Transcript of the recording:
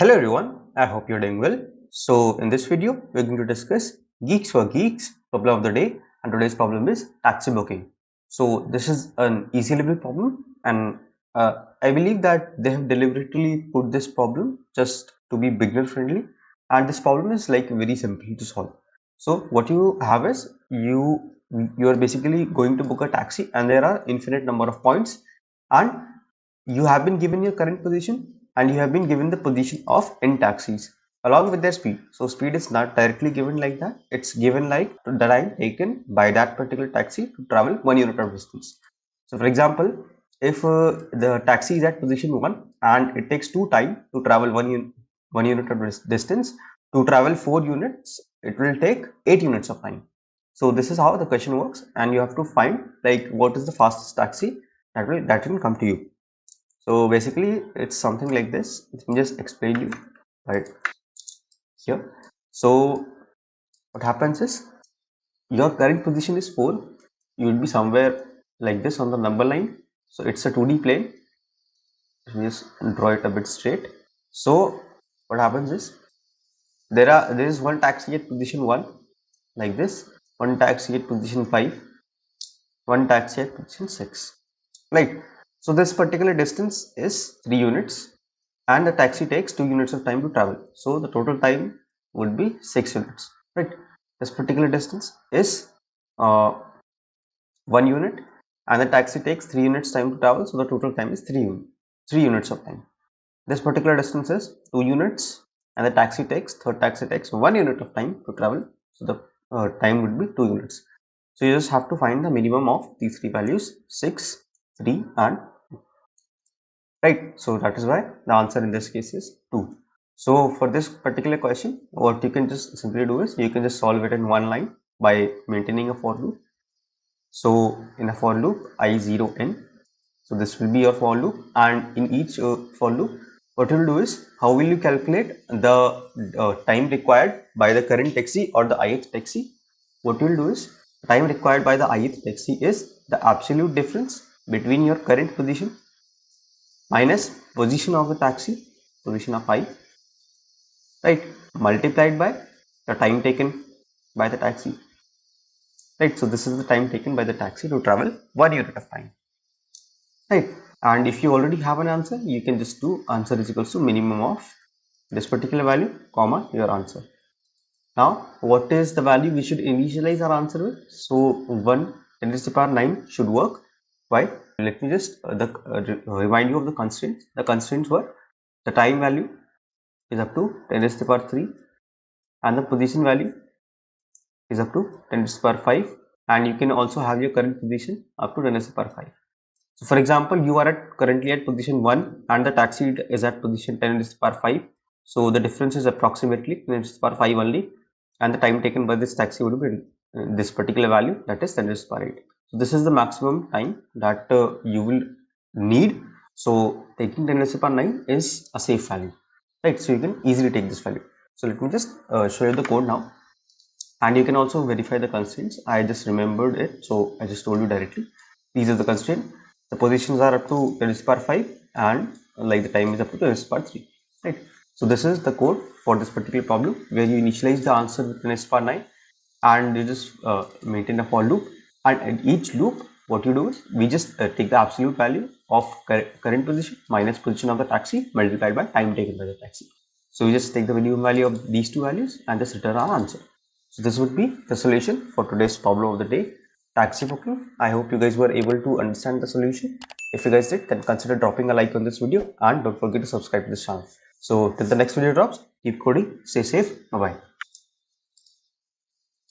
Hello everyone, I hope you're doing well. So in this video, we're going to discuss Geeks for Geeks problem of the day, and today's problem is taxi booking. So this is an easy level problem, and I believe that they have deliberately put this problem just to be beginner friendly, and this problem is like very simple to solve. So what you have is you are basically going to book a taxi, and there are infinite number of points, and you have been given your current position and you have been given the position of n taxis along with their speed. So speed is not directly given like that. It's given like the time taken by that particular taxi to travel 1 unit of distance. So for example, if the taxi is at position 1 and it takes 2 time to travel 1 unit of distance, to travel 4 units, it will take 8 units of time. So this is how the question works, and you have to find like what is the fastest taxi that will come to you. So basically it's something like this. Let me just explain you right here. So what happens is your current position is 4. You will be somewhere like this on the number line. So it's a 2D plane. Let me just draw it a bit straight. So what happens is there is one taxi at position 1 like this, one taxi at position 5, one taxi at position 6. Right. So this particular distance is 3 units and the taxi takes 2 units of time to travel. So the total time would be 6 units. Right. This particular distance is 1 unit and the taxi takes 3 units time to travel. So the total time is 3 units of time. This particular distance is 2 units and the third taxi takes 1 unit of time to travel. So the time would be 2 units. So you just have to find the minimum of these three values, 6, 3 and 2. Right. So that is why the answer in this case is 2. So for this particular question, what you can just simply do is you can just solve it in one line by maintaining a for loop. So in a for loop I0 n, so this will be your for loop, and in each for loop, what you will do is how will you calculate the time required by the current taxi or the ith taxi. What you will do is time required by the ith taxi is the absolute difference between your current position minus position of the taxi, position of I, right, multiplied by the time taken by the taxi, right. So this is the time taken by the taxi to travel 1 unit of time, right. And if you already have an answer, you can just do answer is equals to minimum of this particular value comma your answer. Now what is the value we should initialize our answer with? So 1 10 to the power 9 should work. Why? Let me just remind you of the constraints. The constraints were the time value is up to 10 to the power 3 and the position value is up to 10 to the power 5, and you can also have your current position up to 10 to the power 5. So for example, you are currently at position 1 and the taxi is at position 10 to the power 5. So the difference is approximately 10 to the power 5 only, and the time taken by this taxi would be this particular value, that is 10 to the power 8. So this is the maximum time that you will need. So taking 10 to the power 9 is a safe value, right? So you can easily take this value. So let me just show you the code now, and you can also verify the constraints. I just remembered it, so I just told you directly. These are the constraints. The positions are up to 10 to the power 5 and like the time is up to 10 to the power 3, right? So this is the code for this particular problem where you initialize the answer with 10 to the power 9 and you just maintain a for loop, and at each loop what you do is we just take the absolute value of current position minus position of the taxi multiplied by time taken by the taxi. So we just take the minimum value of these two values and just return our answer. So this would be the solution for today's problem of the day, taxi booking. I hope you guys were able to understand the solution. If you guys did, then consider dropping a like on this video and don't forget to subscribe to this channel. So till the next video drops, keep coding, stay safe, bye bye.